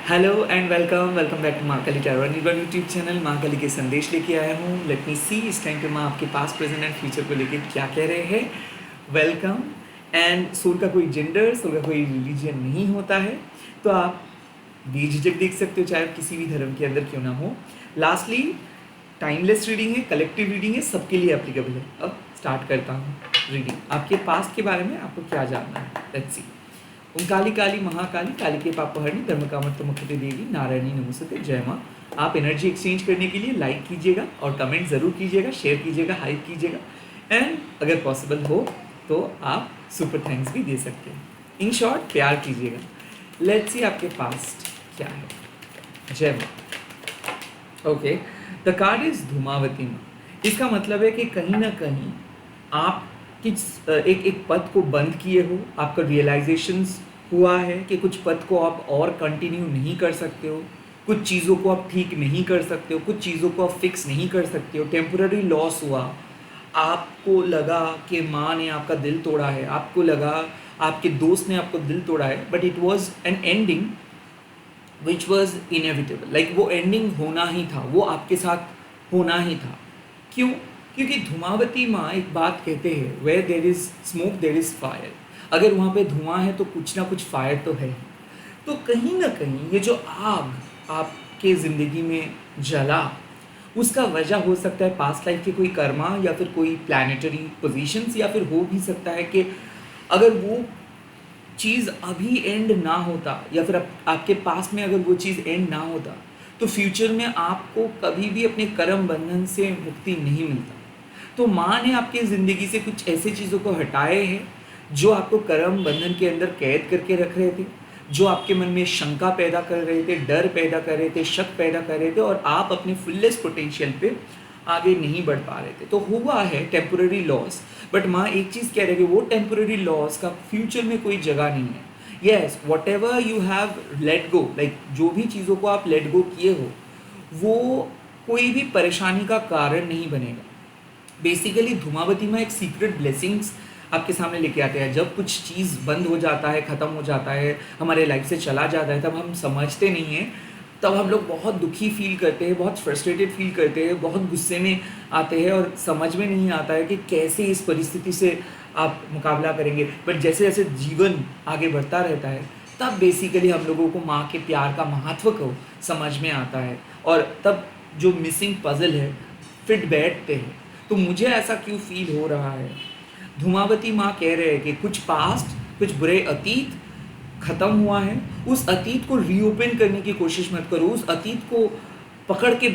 Hello and welcome back to Mahakali tarot Nirvana YouTube channel. Mahakali के संदेश लेके आया हूँ। लेट मी सी इस टाइम पे माँ आपके पास प्रेजेंट एंड फ्यूचर को लेके क्या कह रहे हैं। वेलकम। एंड सोल का कोई जेंडर, सोल का कोई रिलीजन नहीं होता है, तो आप बेझिझक देख सकते हो, चाहे आप किसी भी धर्म के अंदर क्यों ना हो। लास्टली, टाइमलेस रीडिंग है, कलेक्टिव रीडिंग है, सबके लिए एप्लीकेबल है। अब स्टार्ट करता हूँ रीडिंग। आपके पास्ट के बारे में आपको क्या जानना है, लेट्स सी। ओम काली काली महाकाली कालिके पापहरणी धर्म कामत्व मुक्ति देवी नारायणी नमस्ते जय माँ। आप एनर्जी एक्सचेंज करने के लिए लाइक कीजिएगा और कमेंट ज़रूर कीजिएगा, शेयर कीजिएगा, हाइप कीजिएगा एंड अगर पॉसिबल हो तो आप सुपर थैंक्स भी दे सकते हैं। इन शॉर्ट, प्यार कीजिएगा। लेट्स सी आपके पास्ट क्या है। जय माँ। Okay, the card is Dhumavati माँ। इसका मतलब है कि कहीं ना कहीं आप एक पद को बंद किए हो, आपका रियलाइजेशंस हुआ है कि कुछ पद को आप और कंटिन्यू नहीं कर सकते हो, कुछ चीज़ों को आप ठीक नहीं कर सकते हो, कुछ चीज़ों को आप फिक्स नहीं कर सकते हो। टेम्पररी लॉस हुआ, आपको लगा कि माँ ने आपका दिल तोड़ा है, आपको लगा आपके दोस्त ने आपको दिल तोड़ा है, but it was an ending which was inevitable. Like वो एंडिंग होना ही था, वो आपके साथ होना ही था। क्यों? क्योंकि धूमावती माँ एक बात कहते हैं, where there is smoke there is fire. अगर वहाँ पे धुआं है तो कुछ ना कुछ फायर तो है। तो कहीं ना कहीं ये जो आग आपके ज़िंदगी में जला, उसका वजह हो सकता है पास्ट लाइफ के कोई कर्मा या फिर कोई प्लानिटरी पोजीशंस, या फिर हो भी सकता है कि अगर वो चीज़ अभी एंड ना होता या फिर आपके पास में अगर वो चीज़ एंड ना होता तो फ्यूचर में आपको कभी भी अपने कर्म बंधन से मुक्ति नहीं मिलता। तो माँ ने आपके ज़िंदगी से कुछ ऐसे चीज़ों को हटाए हैं जो आपको कर्म बंधन के अंदर कैद करके रख रहे थे, जो आपके मन में शंका पैदा कर रहे थे, डर पैदा कर रहे थे, शक पैदा कर रहे थे, और आप अपने फुलेस्ट पोटेंशियल पे आगे नहीं बढ़ पा रहे थे। तो हुआ है टेम्पोररी लॉस, बट माँ एक चीज़ कह रहे कि वो टेम्पोररी लॉस का फ्यूचर में कोई जगह नहीं है। Yes, what ever you have let go, like जो भी चीज़ों को आप लेट गो किए हो, वो कोई भी परेशानी का कारण नहीं बनेगा। बेसिकली धूमावती में एक सीक्रेट ब्लेसिंग्स आपके सामने लेके आते हैं। जब कुछ चीज़ बंद हो जाता है, ख़त्म हो जाता है, हमारे लाइफ से चला जाता है, तब हम समझते नहीं हैं, तब हम लोग बहुत दुखी फील करते हैं, बहुत फ्रस्ट्रेटेड फील करते हैं, बहुत गुस्से में आते हैं और समझ में नहीं आता है कि कैसे इस परिस्थिति से आप मुकाबला करेंगे। बट जैसे जैसे जीवन आगे बढ़ता रहता है, तब बेसिकली हम लोगों को माँ के प्यार का महत्व को समझ में आता है, और तब जो मिसिंग पजल है फिट बैठते हैं। तो मुझे ऐसा क्यों फील हो रहा है? धूमावती माँ कह रहे हैं कि कुछ पास्ट, कुछ बुरे अतीत ख़त्म हुआ है, उस अतीत को रीओपन करने की कोशिश मत करो, उस अतीत को पकड़ के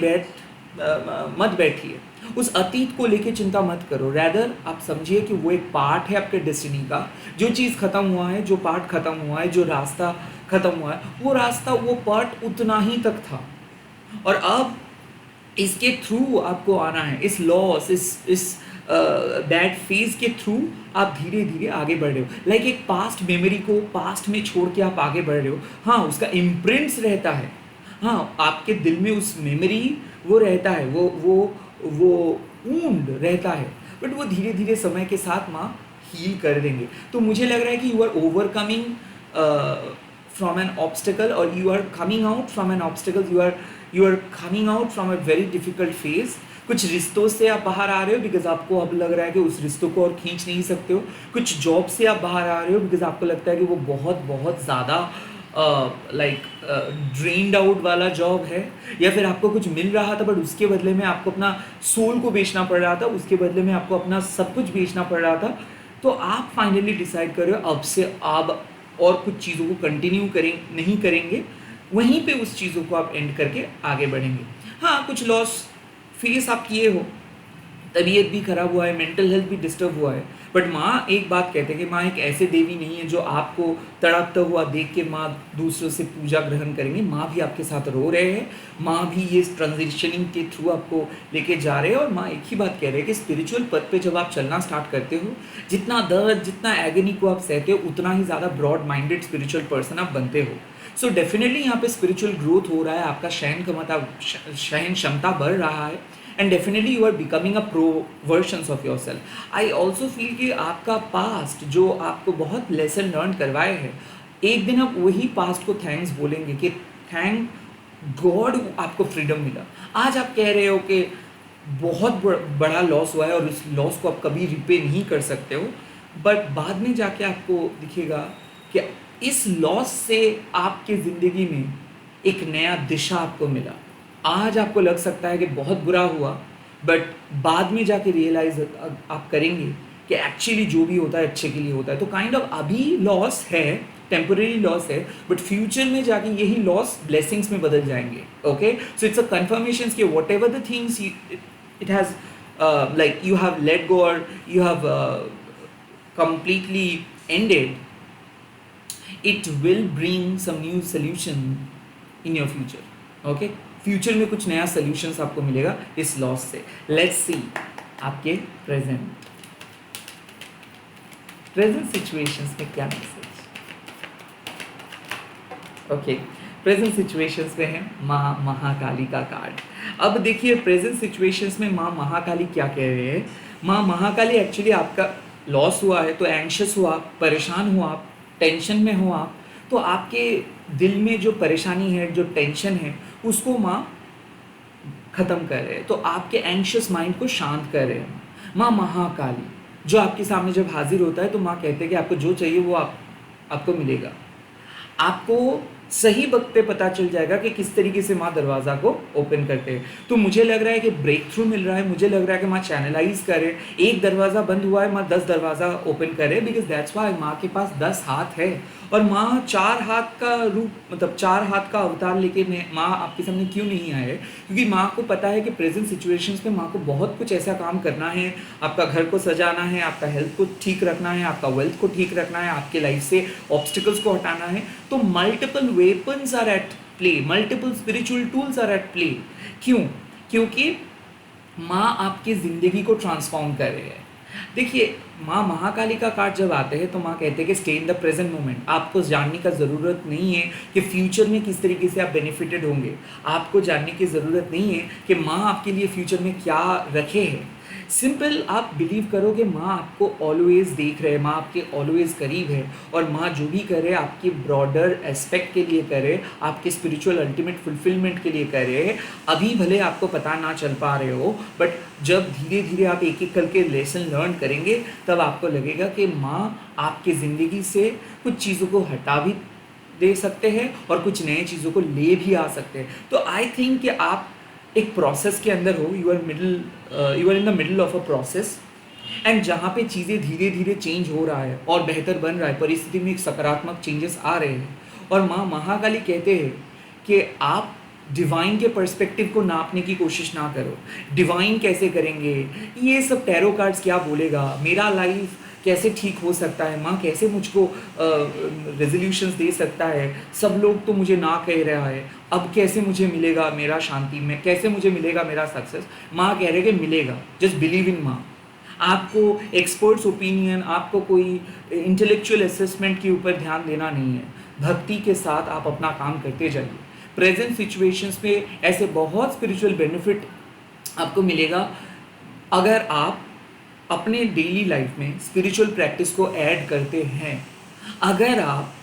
मत बैठिए, उस अतीत को लेके चिंता मत करो। रैदर आप समझिए कि वो एक पार्ट है आपके डेस्टिनी का। जो चीज़ ख़त्म हुआ है, जो पार्ट ख़त्म हुआ है, जो रास्ता ख़त्म हुआ है, वो रास्ता, वो पार्ट उतना ही तक था, और अब इसके थ्रू आपको आना है। इस लॉस, इस बैड फेज के थ्रू आप धीरे धीरे आगे बढ़ रहे हो। लाइक एक पास्ट मेमोरी को पास्ट में छोड़ के आप आगे बढ़ रहे हो। हाँ, उसका इम्प्रिंट्स रहता है, हाँ आपके दिल में उस मेमोरी वो रहता है, वो वूंड रहता है, बट वो धीरे धीरे समय के साथ माँ हील कर देंगे। तो मुझे लग रहा है कि you are overcoming from an obstacle, or you are coming out from an obstacle, you are coming out from a very difficult phase। कुछ रिश्तों से आप बाहर आ रहे हो बिकॉज आपको अब लग रहा है कि उस रिश्तों को और खींच नहीं सकते हो। कुछ जॉब से आप बाहर आ रहे हो बिकॉज आपको लगता है कि वो बहुत बहुत ज़्यादा लाइक ड्रेन्ड आउट वाला जॉब है, या फिर आपको कुछ मिल रहा था बट उसके बदले में आपको अपना सोल को बेचना पड़ रहा था, उसके बदले में आपको अपना सब कुछ बेचना पड़ रहा था। तो आप फाइनली डिसाइड कर रहे हो अब से आप और कुछ चीज़ों को कंटिन्यू नहीं करेंगे, वहीं पे उस चीज़ों को आप एंड करके आगे बढ़ेंगे। हाँ, कुछ लॉस फेस आप किए हो, तबीयत भी खराब हुआ है, मेंटल हेल्थ भी डिस्टर्ब हुआ है, बट माँ एक बात कहते हैं कि माँ एक ऐसे देवी नहीं है जो आपको तड़पता हुआ देख के माँ दूसरों से पूजा ग्रहण करेंगे। माँ भी आपके साथ रो रहे हैं, माँ भी ये ट्रांजिशनिंग के थ्रू आपको लेके जा रहे हैं, और माँ एक ही बात कह रहे हैं कि स्पिरिचुअल पथ पे जब आप चलना स्टार्ट करते हो, जितना दर्द, जितना एगनी को आप सहते हो, उतना ही ज़्यादा ब्रॉड माइंडेड स्पिरिचुअल पर्सन आप बनते हो। सो डेफिनेटली यहाँ पे स्पिरिचुअल ग्रोथ हो रहा है, आपका सहन क्षमता बढ़ रहा है, and definitely you are becoming a pro versions of yourself। I also feel कि आपका पास्ट जो आपको बहुत लेसन लर्न करवाए हैं, एक दिन आप वही पास्ट को थैंक्स बोलेंगे कि थैंक गॉड आपको फ्रीडम मिला। आज आप कह रहे हो कि बहुत बड़ा लॉस हुआ है और उस लॉस को आप कभी रिपे नहीं कर सकते हो, बट बाद में जाके आपको दिखेगा कि इस लॉस से आपके ज़िंदगी में एक नया दिशा आपको मिला। आज आपको लग सकता है कि बहुत बुरा हुआ, बट बाद में जाके रियलाइज आप करेंगे कि एक्चुअली जो भी होता है अच्छे के लिए होता है। तो काइंड ऑफ अभी लॉस है, टेम्पररी लॉस है, बट फ्यूचर में जाके यही लॉस ब्लेसिंग्स में बदल जाएंगे। Okay, so it's a confirmation कि whatever the things it has like you have let go or you have completely ended, it will bring some new solution in your future. Okay, future में कुछ नया solutions आपको मिलेगा इस loss से। Let's see आपके present situations में क्या मैसेज। ओके, प्रेजेंट सिचुएशंस में है माँ महाकाली का कार्ड। अब देखिए प्रेजेंट सिचुएशंस में माँ महाकाली क्या कह रहे हैं। माँ महाकाली एक्चुअली आपका लॉस हुआ है तो एंग्शियस हो आप, परेशान हो आप, टेंशन में हो आप, तो आपके दिल में जो परेशानी है, जो टेंशन है, उसको माँ ख़त्म कर रहे हैं। तो आपके एंग्शियस माइंड को शांत कर रहे हैं माँ महाकाली। जो आपके सामने जब हाजिर होता है तो माँ कहते हैं कि आपको जो चाहिए वो आपको मिलेगा। आपको सही वक्त पे पता चल जाएगा कि किस तरीके से माँ दरवाज़ा को ओपन करते हैं। तो मुझे लग रहा है कि ब्रेक थ्रू मिल रहा है, मुझे लग रहा है कि माँ चैनलाइज करे। एक दरवाज़ा बंद हुआ है, माँ 10 दरवाज़ा ओपन करे, बिकॉज दैट्स वाई माँ के पास 10 हाथ है। और माँ 4 हाथ का रूप, मतलब 4 हाथ का अवतार लेके माँ आपके सामने क्यों नहीं आए? क्योंकि माँ को पता है कि प्रेजेंट सिचुएशंस में माँ को बहुत कुछ ऐसा काम करना है। आपका घर को सजाना है, आपका हेल्थ को ठीक रखना है, आपका वेल्थ को ठीक रखना है, आपके लाइफ से ऑब्स्टिकल्स को हटाना है। तो multiple weapons are at play, multiple spiritual tools are at play. क्यों? क्योंकि माँ आपकी ज़िंदगी को ट्रांसफॉर्म कर रहे हैं। देखिए माँ महाकाली का कार्ड जब आते हैं तो माँ कहते हैं कि stay in the present moment. आपको जानने का ज़रूरत नहीं है कि फ्यूचर में किस तरीके से आप बेनिफिटेड होंगे। आपको जानने की ज़रूरत नहीं है कि माँ आपके लिए फ्यूचर में क्या रखे है। सिंपल आप बिलीव करो कि माँ आपको ऑलवेज देख रहे हैं, माँ आपके ऑलवेज करीब है, और माँ जो भी करे आपके ब्रॉडर एस्पेक्ट के लिए करे, आपके स्पिरिचुअल अल्टीमेट फुलफिलमेंट के लिए करे। अभी भले आपको पता ना चल पा रहे हो, बट जब धीरे धीरे आप एक एक करके लेसन लर्न करेंगे तब आपको लगेगा कि माँ आपकी ज़िंदगी से कुछ चीज़ों को हटा भी दे सकते हैं और कुछ नए चीज़ों को ले भी आ सकते हैं। तो आई थिंक कि आप एक प्रोसेस के अंदर हो, you are in the middle of a process, and जहाँ पे चीज़ें धीरे धीरे चेंज हो रहा है और बेहतर बन रहा है, परिस्थिति में एक सकारात्मक चेंजेस आ रहे हैं। और माँ महाकाली कहते हैं कि आप डिवाइन के पर्सपेक्टिव को नापने की कोशिश ना करो। डिवाइन कैसे करेंगे, ये सब टैरो कार्ड्स क्या बोलेगा, मेरा लाइफ कैसे ठीक हो सकता है, माँ कैसे मुझको रेजोल्यूशंस दे सकता है, सब लोग तो मुझे ना कह रहा है, अब कैसे मुझे मिलेगा मेरा शांति में, कैसे मुझे मिलेगा मेरा सक्सेस। माँ कह रहे कि मिलेगा, जस्ट बिलीव इन माँ। आपको एक्सपर्ट्स ओपिनियन, आपको कोई इंटेलेक्चुअल असेसमेंट के ऊपर ध्यान देना नहीं है। भक्ति के साथ आप अपना काम करते जाइए। प्रेजेंट सिचुएशंस में ऐसे बहुत स्पिरिचुअल बेनिफिट आपको मिलेगा अगर आप अपने डेली लाइफ में स्पिरिचुअल प्रैक्टिस को ऐड करते हैं। अगर आप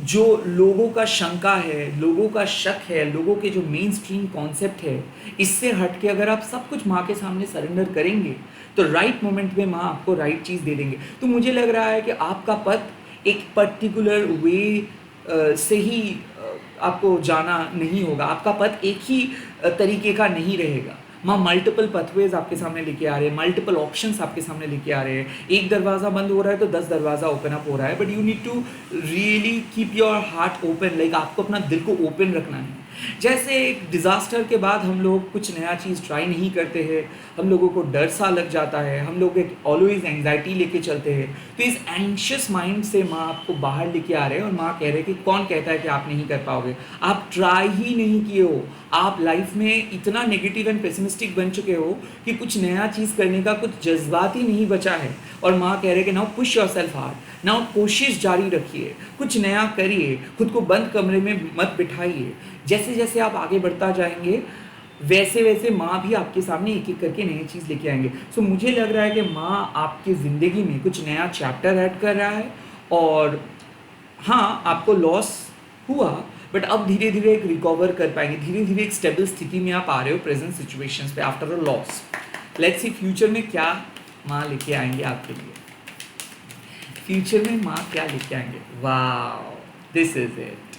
जो लोगों का शंका है, लोगों का शक है, लोगों के जो मेन स्ट्रीम कॉन्सेप्ट है, इससे हट के अगर आप सब कुछ माँ के सामने सरेंडर करेंगे तो राइट मोमेंट में माँ आपको राइट चीज़ दे देंगे। तो मुझे लग रहा है कि आपका पथ एक पर्टिकुलर वे से ही आपको जाना नहीं होगा। आपका पथ एक ही तरीके का नहीं रहेगा। माँ मल्टीपल पथवेज आपके सामने लेके आ रहे हैं, मल्टीपल ऑप्शंस आपके सामने लेके आ रहे हैं। एक दरवाज़ा बंद हो रहा है तो 10 दरवाज़ा ओपन अप हो रहा है, but you need to really keep your heart open. Like आपको अपना दिल को ओपन रखना है। जैसे एक डिज़ास्टर के बाद हम लोग कुछ नया चीज़ ट्राई नहीं करते हैं, हम लोगों को डर सा लग जाता है, हम लोग एक ऑलवेज एंग्जाइटी लेके चलते हैं। तो इस एंग्शियस माइंड से माँ आपको बाहर लेके आ रहे हैं और माँ कह रहे हैं कि कौन कहता है कि आप नहीं कर पाओगे। आप ट्राई ही नहीं किए हो। आप लाइफ में इतना नेगेटिव एंड पेसिमिस्टिक बन चुके हो कि कुछ नया चीज़ करने का कुछ जज्बात ही नहीं बचा है। और माँ कह रहे हैं कि now push yourself hard, now कोशिश जारी रखिए, कुछ नया करिए, खुद को बंद कमरे में मत बिठाइए। जैसे जैसे आप आगे बढ़ता जाएंगे वैसे वैसे माँ भी आपके सामने एक एक करके नई चीज़ लेके आएंगे। सो मुझे लग रहा है कि माँ आपकी ज़िंदगी में कुछ नया चैप्टर ऐड कर रहा है और हाँ आपको लॉस हुआ, बट अब धीरे धीरे एक रिकवर कर पाएंगे, धीरे धीरे एक स्टेबल स्थिति में आप आ रहे हो प्रेजेंट सिचुएशंस पे after a loss. Let's see future में क्या माँ लेके आएंगे आपके लिए। फ्यूचर में माँ क्या लेके आएंगे, वाह दिस इज इट,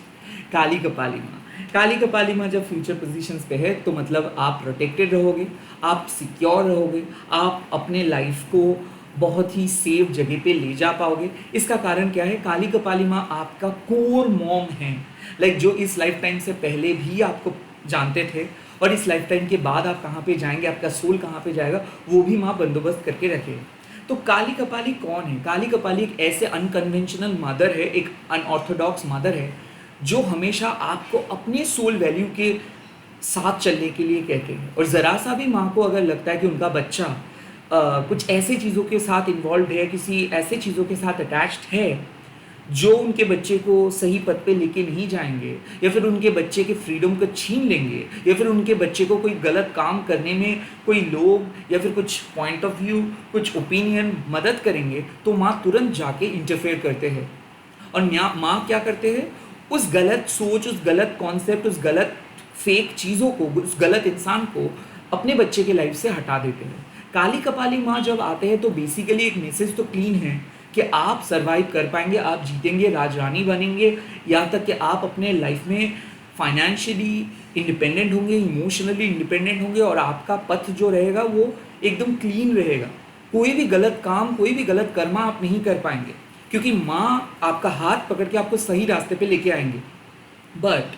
काली कपाली माँ। काली कपाली माँ जब फ्यूचर पोजीशंस पे है तो मतलब आप प्रोटेक्टेड रहोगे, आप सिक्योर रहोगे, आप अपने लाइफ को बहुत ही सेफ जगह पे ले जा पाओगे। इसका कारण क्या है, काली कपाली माँ आपका कोर मॉम है, लाइक जो इस लाइफ टाइम से पहले भी आपको जानते थे और इस लाइफ टाइम के बाद आप कहाँ पे जाएंगे, आपका सोल कहाँ पे जाएगा, वो भी माँ बंदोबस्त करके रखे। तो काली कपाली कौन है? काली कपाली एक ऐसे अनकन्वेंशनल मदर है, एक अनऑर्थोडॉक्स मदर है जो हमेशा आपको अपने सोल वैल्यू के साथ चलने के लिए कहते हैं। और ज़रा सा भी माँ को अगर लगता है कि उनका बच्चा कुछ ऐसी चीज़ों के साथ इन्वॉल्व है, किसी ऐसे चीज़ों के साथ अटैच्ड है जो उनके बच्चे को सही पथ पे लेके नहीं जाएंगे, या फिर उनके बच्चे के फ्रीडम को छीन लेंगे, या फिर उनके बच्चे को कोई गलत काम करने में कोई लोग या फिर कुछ पॉइंट ऑफ व्यू, कुछ ओपिनियन मदद करेंगे, तो माँ तुरंत जाके इंटरफेयर करते हैं। और माँ क्या करते हैं, उस गलत सोच, उस गलत कॉन्सेप्ट, उस गलत फेक चीज़ों को, उस गलत इंसान को अपने बच्चे के लाइफ से हटा देते हैं। काली कपाली माँ जब आते हैं तो बेसिकली एक मैसेज तो क्लीन है कि आप सर्वाइव कर पाएंगे, आप जीतेंगे, राजरानी बनेंगे, यहाँ तक कि आप अपने लाइफ में फाइनेंशियली इंडिपेंडेंट होंगे, इमोशनली इंडिपेंडेंट होंगे, और आपका पथ जो रहेगा वो एकदम क्लीन रहेगा। कोई भी गलत काम, कोई भी गलत कर्मा आप नहीं कर पाएंगे, क्योंकि माँ आपका हाथ पकड़ के आपको सही रास्ते पे लेके आएंगे। बट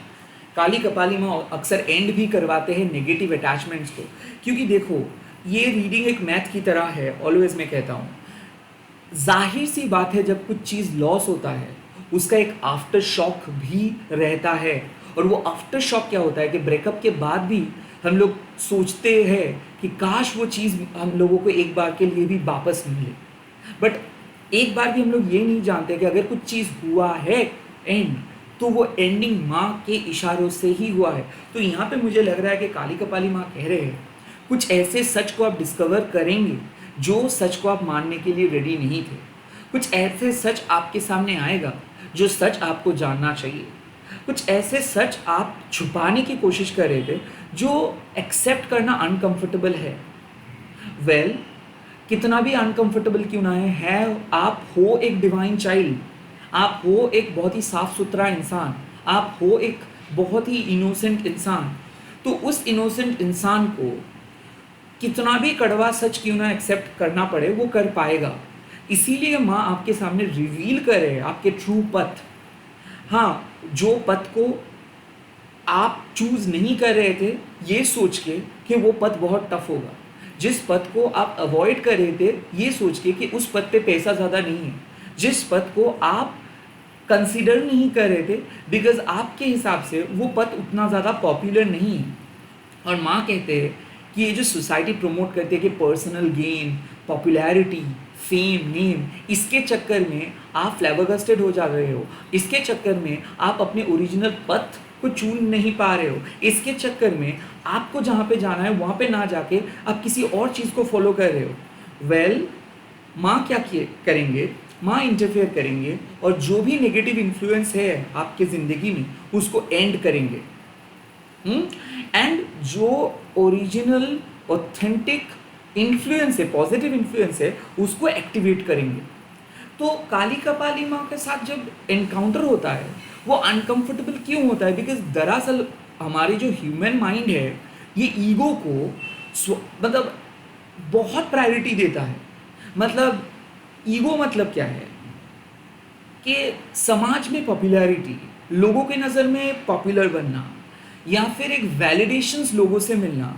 काली कपाली माँ अक्सर एंड भी करवाते हैं नेगेटिव अटैचमेंट्स को, क्योंकि देखो ये रीडिंग एक मैथ की तरह है, ऑलवेज मैं कहता हूँ। जाहिर सी बात है जब कुछ चीज़ लॉस होता है उसका एक आफ्टर शॉक भी रहता है, और वो आफ्टर शॉक क्या होता है कि ब्रेकअप के बाद भी हम लोग सोचते हैं कि काश वो चीज़ हम लोगों को एक बार के लिए भी वापस मिले। बट एक बार भी हम लोग ये नहीं जानते कि अगर कुछ चीज़ हुआ है एंड, तो वो एंडिंग माँ के इशारों से ही हुआ है। तो यहाँ पे मुझे लग रहा है कि काली कपाली माँ कह रहे हैं कुछ ऐसे सच को आप डिस्कवर करेंगे जो सच को आप मानने के लिए रेडी नहीं थे। कुछ ऐसे सच आपके सामने आएगा जो सच आपको जानना चाहिए। कुछ ऐसे सच आप छुपाने की कोशिश कर रहे थे जो एक्सेप्ट करना अनकंफर्टेबल है। वेल, कितना भी अनकंफर्टेबल क्यों ना है, आप हो एक डिवाइन चाइल्ड, आप हो एक बहुत ही साफ सुथरा इंसान, आप हो एक बहुत ही इनोसेंट इंसान। तो उस इनोसेंट इंसान को कितना भी कड़वा सच क्यों ना एक्सेप्ट करना पड़े, वो कर पाएगा। इसीलिए माँ आपके सामने रिवील करे आपके ट्रू पथ। हाँ, जो पथ को आप चूज नहीं कर रहे थे ये सोच के कि वो पथ बहुत टफ होगा, जिस पथ को आप अवॉइड कर रहे थे ये सोच के कि उस पथ पे पैसा ज़्यादा नहीं है, जिस पथ को आप कंसीडर नहीं कर रहे थे बिकॉज आपके हिसाब से वो पथ उतना ज़्यादा पॉपुलर नहीं है। और माँ कहते हैं कि ये जो सोसाइटी प्रमोट करती है कि personal gain, popularity, fame, name, इसके चक्कर में आप फ्लैबरगस्टेड हो जा रहे हो, इसके चक्कर में आप अपने ओरिजिनल पथ को चुन नहीं पा रहे हो, इसके चक्कर में आपको जहाँ पे जाना है वहाँ पे ना जाके आप किसी और चीज़ को फॉलो कर रहे हो। वेल, माँ क्या करेंगे, माँ इंटरफेयर करेंगे और जो भी नेगेटिव इन्फ्लुएंस है आपके ज़िंदगी में उसको एंड करेंगे। एंड जो ओरिजिनल ऑथेंटिक इन्फ्लुएंस है, पॉजिटिव इन्फ्लुएंस है, उसको एक्टिवेट करेंगे। तो काली कपाली माँ के साथ जब एनकाउंटर होता है वो अनकंफर्टेबल क्यों होता है? बिकॉज दरअसल हमारी जो ह्यूमन माइंड है ये ईगो को मतलब बहुत प्रायोरिटी देता है। मतलब ईगो मतलब क्या है कि समाज में पॉपुलैरिटी, लोगों के नज़र में पॉपुलर बनना, या फिर एक वैलिडेशंस लोगों से मिलना,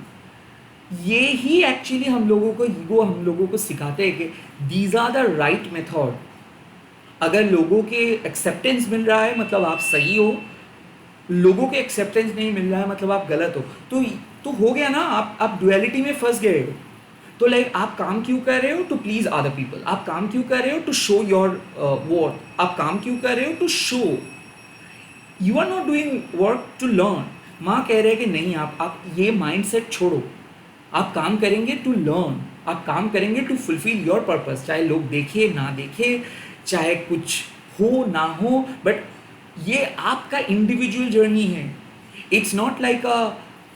ये ही एक्चुअली हम लोगों को ईगो हम लोगों को सिखाते हैं कि these are the right method. अगर लोगों के एक्सेप्टेंस मिल रहा है मतलब आप सही हो, लोगों के एक्सेप्टेंस नहीं मिल रहा है मतलब आप गलत हो। तो हो गया ना, आप डुअलिटी में फंस गए हो। तो लाइक आप काम क्यों कर रहे हो? To please other people. आप काम क्यों कर रहे हो? To show your worth. आप काम क्यों कर रहे हो? To show. You are not doing work to learn. माँ कह रहे हैं कि नहीं, आप ये माइंडसेट छोड़ो। आप काम करेंगे टू लर्न, आप काम करेंगे टू फुलफिल योर पर्पस, चाहे लोग देखे ना देखे, चाहे कुछ हो ना हो, बट ये आपका इंडिविजुअल जर्नी है। It's not like a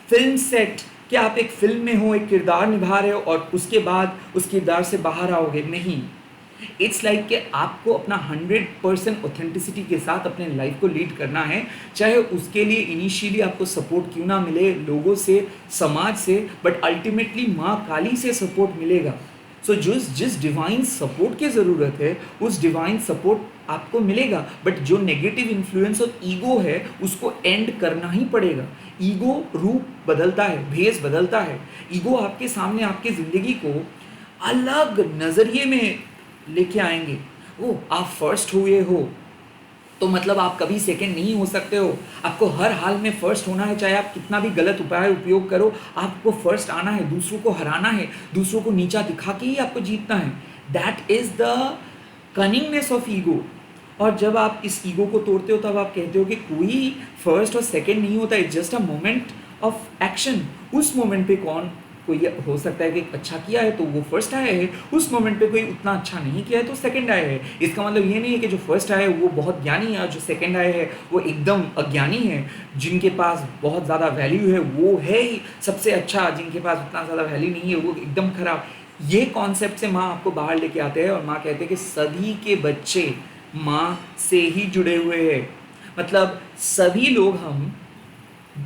film set कि आप एक फिल्म में हो, एक किरदार निभा रहे हो और उसके बाद उस किरदार से बाहर आओगे, नहीं। इट्स लाइक कि आपको अपना 100% ऑथेंटिसिटी के साथ अपने लाइफ को लीड करना है, चाहे उसके लिए इनिशियली आपको सपोर्ट क्यों ना मिले लोगों से, समाज से, बट अल्टीमेटली माँ काली से सपोर्ट मिलेगा। सो जिस डिवाइन सपोर्ट की ज़रूरत है उस डिवाइन सपोर्ट आपको मिलेगा, बट जो नेगेटिव इन्फ्लुएंस और ईगो है उसको एंड करना ही पड़ेगा। ईगो रूप बदलता है, भेस बदलता है। ईगो आपके सामने आपकी ज़िंदगी को अलग नज़रिए में लेके आएंगे। ओ, आप फर्स्ट हुए हो तो मतलब आप कभी सेकंड नहीं हो सकते हो। आपको हर हाल में फर्स्ट होना है, चाहे आप कितना भी गलत उपाय उपयोग करो, आपको फर्स्ट आना है, दूसरों को हराना है, दूसरों को नीचा दिखा के ही आपको जीतना है। That is the cunningness of ego. और जब आप इस ईगो को तोड़ते हो तब आप कहते हो कि कोई फर्स्ट और सेकंड नहीं होता, it's just a moment of action. उस मोमेंट पे कोई हो सकता है कि अच्छा किया है तो वो फर्स्ट आया है, उस मोमेंट पे कोई उतना अच्छा नहीं किया है तो सेकंड आया है। इसका मतलब ये नहीं है कि जो फर्स्ट आया है वो बहुत ज्ञानी है और जो सेकंड आया है वो एकदम अज्ञानी है। जिनके पास बहुत ज़्यादा वैल्यू है वो है ही सबसे अच्छा, जिनके पास उतना ज़्यादा वैल्यू नहीं है वो एकदम खराब। ये कॉन्सेप्ट से माँ आपको बाहर लेके आते हैं और माँ कहते हैं कि सभी के बच्चे माँ से ही जुड़े हुए हैं। मतलब सभी लोग हम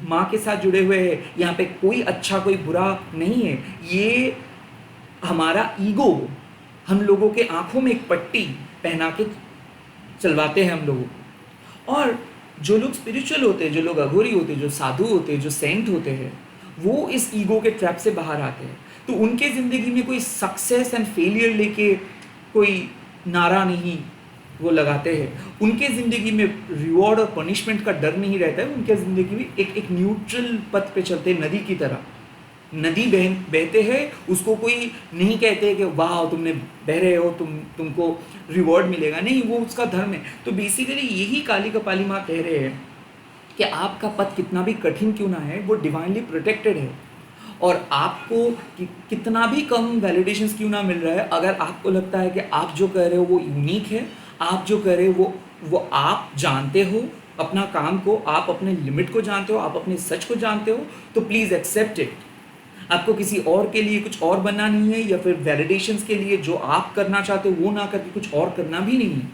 माँ के साथ जुड़े हुए हैं। यहाँ पे कोई अच्छा कोई बुरा नहीं है। ये हमारा ईगो हम लोगों के आंखों में एक पट्टी पहना के चलवाते हैं हम लोगों को। और जो लोग स्पिरिचुअल होते हैं, जो लोग अघोरी होते हैं, जो साधु होते हैं, जो सेंट होते हैं, वो इस ईगो के ट्रैप से बाहर आते हैं। तो उनके ज़िंदगी में कोई सक्सेस एंड फेलियर लेके कोई नारा नहीं वो लगाते हैं। उनके ज़िंदगी में रिवॉर्ड और पनिशमेंट का डर नहीं रहता है। उनके ज़िंदगी में एक न्यूट्रल पथ पे चलते हैं, नदी की तरह। नदी बहते हैं, उसको कोई नहीं कहते कि वाह तुमने बह रहे हो, तुमको रिवॉर्ड मिलेगा, नहीं, वो उसका धर्म है। तो बेसिकली यही काली कपाली माँ कह रहे हैं कि आपका पथ कितना भी कठिन क्यों ना है वो डिवाइनली प्रोटेक्टेड है। और आपको कितना भी कम वैलिडेशंस क्यों ना मिल रहा है, अगर आपको लगता है कि आप जो कर रहे हो वो यूनिक है, आप जो कर रहे हो वो आप जानते हो अपना काम को, आप अपने लिमिट को जानते हो, आप अपने सच को जानते हो, तो प्लीज़ एक्सेप्ट इट। आपको किसी और के लिए कुछ और बनना नहीं है, या फिर वैलिडेशंस के लिए जो आप करना चाहते हो वो ना करके कुछ और करना भी नहीं है।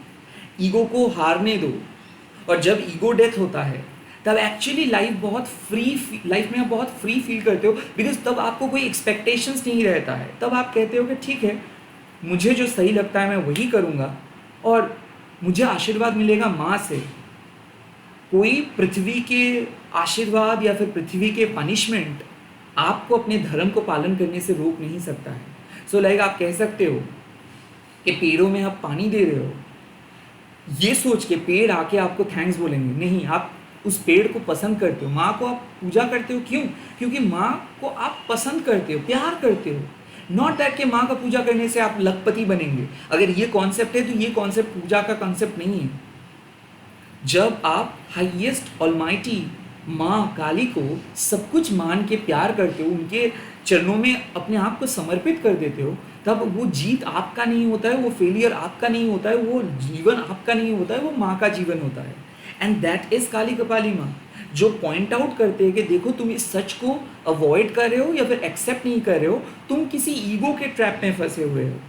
ईगो को हारने दो। और जब ईगो डेथ होता है तब एक्चुअली लाइफ में आप बहुत फ्री फील करते हो, बिकॉज तब आपको कोई एक्सपेक्टेशंस नहीं रहता है। तब आप कहते हो कि ठीक है, मुझे जो सही लगता है मैं वही करूँगा और मुझे आशीर्वाद मिलेगा माँ से। कोई पृथ्वी के आशीर्वाद या फिर पृथ्वी के पनिशमेंट आपको अपने धर्म को पालन करने से रोक नहीं सकता है। सो लाइक आप कह सकते हो कि पेड़ों में आप पानी दे रहे हो, ये सोच के पेड़ आके आपको थैंक्स बोलेंगे नहीं, आप उस पेड़ को पसंद करते हो, माँ को आप पूजा करते हो। क्यों? क्योंकि माँ को आप पसंद करते हो, प्यार करते हो। नॉट दैट कि माँ का पूजा करने से आप लखपति बनेंगे। अगर ये कॉन्सेप्ट है तो ये कॉन्सेप्ट पूजा का कॉन्सेप्ट नहीं है। जब आप हाईएस्ट ऑलमाइटी माँ काली को सब कुछ मान के प्यार करते हो, उनके चरणों में अपने आप को समर्पित कर देते हो, तब वो जीत आपका नहीं होता है, वो फेलियर आपका नहीं होता है, वो जीवन आपका नहीं होता है, वो माँ का जीवन होता है। एंड दैट इज़ काली कपाली माँ, जो पॉइंट आउट करते हैं कि देखो तुम इस सच को अवॉइड कर रहे हो या फिर एक्सेप्ट नहीं कर रहे हो, तुम किसी ईगो के ट्रैप में फंसे हुए हो।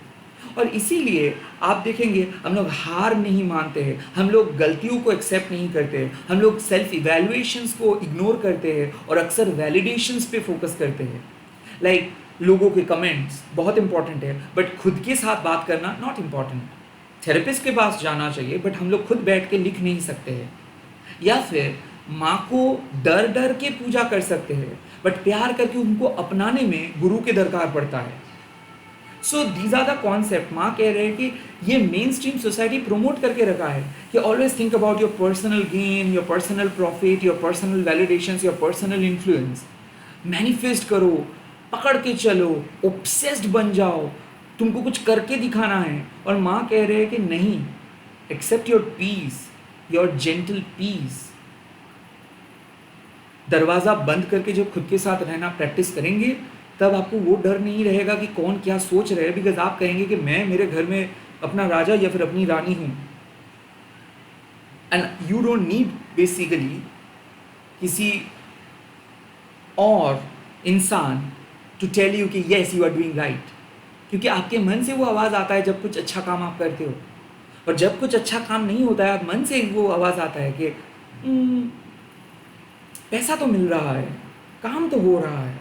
और इसीलिए आप देखेंगे हम लोग हार नहीं मानते हैं, हम लोग गलतियों को एक्सेप्ट नहीं करते हैं, हम लोग सेल्फ इवैल्यूएशंस को इग्नोर करते हैं और अक्सर वैलिडेशंस पे फोकस करते हैं। लाइक लोगों के कमेंट्स बहुत इंपॉर्टेंट है, बट खुद के साथ बात करना नॉट इम्पॉर्टेंट। थेरेपिस्ट के पास जाना चाहिए, बट हम लोग खुद बैठ के लिख नहीं सकते हैं। या फिर माँ को डर डर के पूजा कर सकते हैं, बट प्यार करके उनको अपनाने में गुरु के दरकार पड़ता है। So these are the concept. माँ कह रहे हैं कि ये मेन स्ट्रीम सोसाइटी प्रोमोट करके रखा है कि always think about your personal gain, your personal profit, your personal validations, your personal influence. Manifest करो, पकड़ के चलो, ऑब्सेस्ड बन जाओ, तुमको कुछ करके दिखाना है। और माँ कह रहे हैं कि नहीं, accept your peace, your gentle peace. दरवाज़ा बंद करके जब खुद के साथ रहना प्रैक्टिस करेंगे तब आपको वो डर नहीं रहेगा कि कौन क्या सोच रहे हैं, बिकॉज आप कहेंगे कि मैं मेरे घर में अपना राजा या फिर अपनी रानी हूँ। And you don't need basically किसी और इंसान टू टेल यू कि yes you are doing right, क्योंकि आपके मन से वो आवाज़ आता है जब कुछ अच्छा काम आप करते हो, और जब कुछ अच्छा काम नहीं होता है आप मन से वो आवाज़ आता है कि पैसा तो मिल रहा है, काम तो हो रहा है,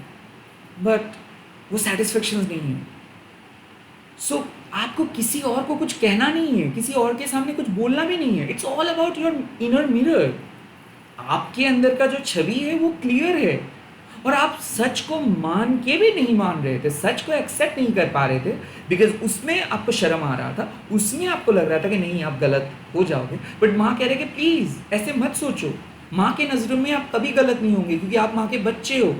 बट वो सेटिस्फेक्शन नहीं है। सो आपको किसी और को कुछ कहना नहीं है, किसी और के सामने कुछ बोलना भी नहीं है। It's all about your inner mirror. आपके अंदर का जो छवि है वो क्लियर है, और आप सच को मान के भी नहीं मान रहे थे, सच को एक्सेप्ट नहीं कर पा रहे थे, बिकॉज उसमें आपको शर्म आ रहा था, उसमें आपको लग रहा था कि नहीं आप गलत हो जाओगे। बट माँ कह रहे कि प्लीज़ ऐसे मत सोचो, माँ के नज़रों में आप कभी गलत नहीं होंगे, क्योंकि आप माँ के बच्चे हो।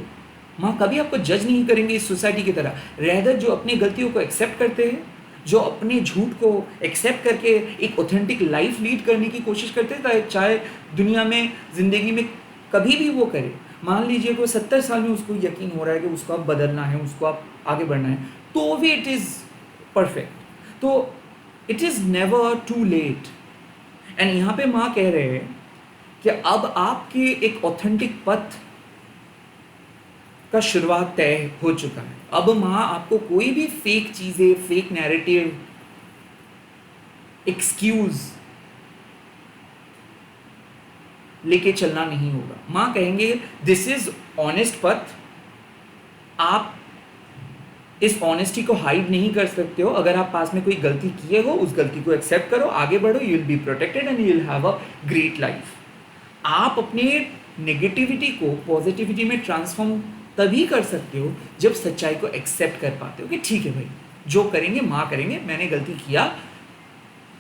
माँ कभी आपको जज नहीं करेंगे इस सोसाइटी की तरह। रैदर जो अपनी गलतियों को एक्सेप्ट करते हैं, जो अपने झूठ को एक्सेप्ट करके एक ऑथेंटिक लाइफ लीड करने की कोशिश करते हैं, चाहे दुनिया में ज़िंदगी में कभी भी वो करे। मान लीजिए कोई 70 साल में उसको यकीन हो रहा है कि उसको अब बदलना है, उसको अब आगे बढ़ना है, तो भी इट इज़ परफेक्ट। तो it is never too late. And यहाँ पे माँ कह रहे हैं कि अब आपके एक ऑथेंटिक पथ का शुरुआत तय हो चुका है। अब माँ आपको कोई भी फेक चीज़ें, फेक नैरेटिव, एक्सक्यूज़ लेके चलना नहीं होगा। माँ कहेंगे दिस इज ऑनेस्ट पथ, आप इस ऑनेस्टी को हाइड नहीं कर सकते हो। अगर आप पास में कोई गलती किए हो, उस गलती को एक्सेप्ट करो, आगे बढ़ो, you will be protected and you will have a great life. आप अपने नेगेटिविटी को पॉजिटिविटी में ट्रांसफॉर्म तभी कर सकते हो जब सच्चाई को एक्सेप्ट कर पाते हो कि ठीक है भाई, जो करेंगे माँ करेंगे, मैंने गलती किया,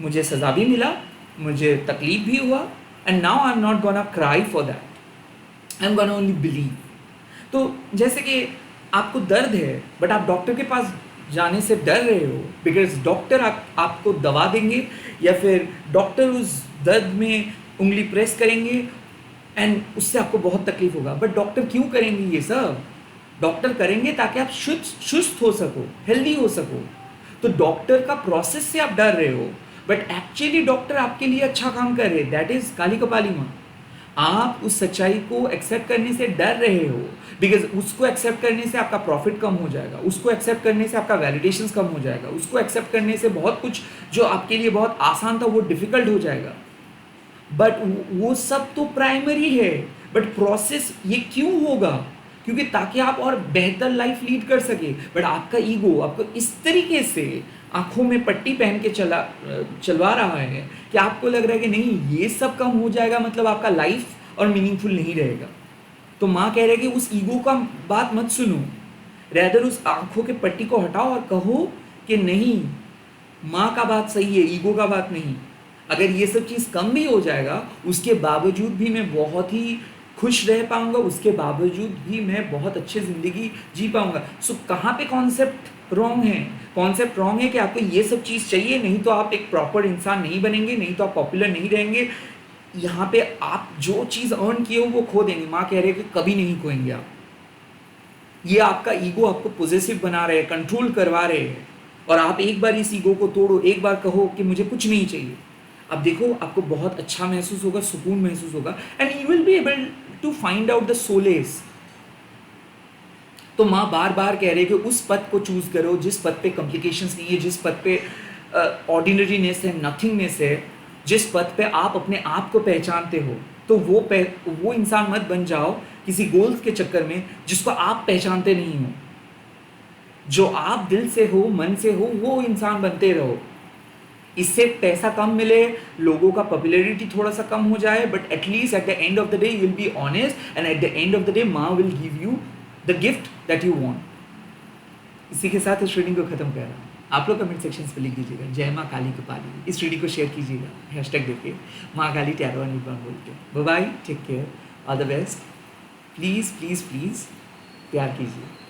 मुझे सज़ा भी मिला, मुझे तकलीफ भी हुआ, and now I am not gonna cry for that, I am gonna only believe. तो जैसे कि आपको दर्द है बट आप डॉक्टर के पास जाने से डर रहे हो, बिकॉज डॉक्टर आपको दवा देंगे, या फिर डॉक्टर उस दर्द में उंगली प्रेस करेंगे एंड उससे आपको बहुत तकलीफ होगा। बट डॉक्टर क्यों करेंगे ये सब? डॉक्टर करेंगे ताकि आप सुस्त हो सको, हेल्दी हो सको। तो डॉक्टर का प्रोसेस से आप डर रहे हो, बट एक्चुअली डॉक्टर आपके लिए अच्छा काम कर रहे हैं। दैट इज काली कपाली माँ। आप उस सच्चाई को एक्सेप्ट करने से डर रहे हो, बिकॉज उसको एक्सेप्ट करने से आपका प्रॉफिट कम हो जाएगा, उसको एक्सेप्ट करने से आपका वैलिडेशन कम हो जाएगा, उसको एक्सेप्ट करने से बहुत कुछ जो आपके लिए बहुत आसान था वो डिफिकल्ट हो जाएगा। बट वो सब तो प्राइमरी है, बट प्रोसेस ये क्यों होगा? क्योंकि ताकि आप और बेहतर लाइफ लीड कर सके। बट आपका ईगो आपको इस तरीके से आंखों में पट्टी पहन के चलवा रहा है कि आपको लग रहा है कि नहीं ये सब कम हो जाएगा, मतलब आपका लाइफ और मीनिंगफुल नहीं रहेगा। तो माँ कह रहे हैं कि उस ईगो का बात मत सुनो, रैदर उस आंखों के पट्टी को हटाओ और कहो कि नहीं, माँ का बात सही है, ईगो का बात नहीं। अगर ये सब चीज़ कम भी हो जाएगा, उसके बावजूद भी मैं बहुत ही खुश रह पाऊंगा, उसके बावजूद भी मैं बहुत अच्छी ज़िंदगी जी पाऊंगा। सो कहाँ पे कॉन्सेप्ट रॉन्ग है? कॉन्सेप्ट रॉन्ग है कि आपको ये सब चीज़ चाहिए, नहीं तो आप एक प्रॉपर इंसान नहीं बनेंगे, नहीं तो आप पॉपुलर नहीं रहेंगे। यहाँ पे आप जो चीज़ अर्न किए हो वो खो देंगे। माँ कह रहे हैं कि कभी नहीं खोएंगे आप। ये आपका ईगो आपको पॉजिटिव बना रहे हैं, कंट्रोल करवा रहे हैं, और आप एक बार इस ईगो को तोड़ो, एक बार कहो कि मुझे कुछ नहीं चाहिए। अब देखो आपको बहुत अच्छा महसूस होगा, सुकून महसूस होगा, and you will be able to find out the solace. तो माँ बार बार कह रहे कि उस पथ को चूज करो जिस पथ पे कॉम्प्लिकेशंस नहीं है, जिस पथ पे ऑर्डिनरीनेस है, नथिंगनेस है, जिस पथ पे आप अपने आप को पहचानते हो। तो वो इंसान मत बन जाओ किसी गोल्स के चक्कर में जिसको आप पहचानते नहीं हो। जो आप दिल से हो, मन से हो, वो इंसान बनते रहो। इससे पैसा कम मिले, लोगों का पॉपुलैरिटी थोड़ा सा कम हो जाए, but at least at the end of the day you will be honest, and at the end of the day माँ will give you the gift that you want. इसी के साथ इस रीडिंग को खत्म कर रहा हूँ। आप लोग कमेंट सेक्शन पे लिख दीजिएगा जय माँ काली कपाली। इस रीडिंग को शेयर कीजिएगा हैशटैग देके माँ काली टैरो निबन बोल के। Bye bye, take care, all the best. Please please please प्यार कीजिए।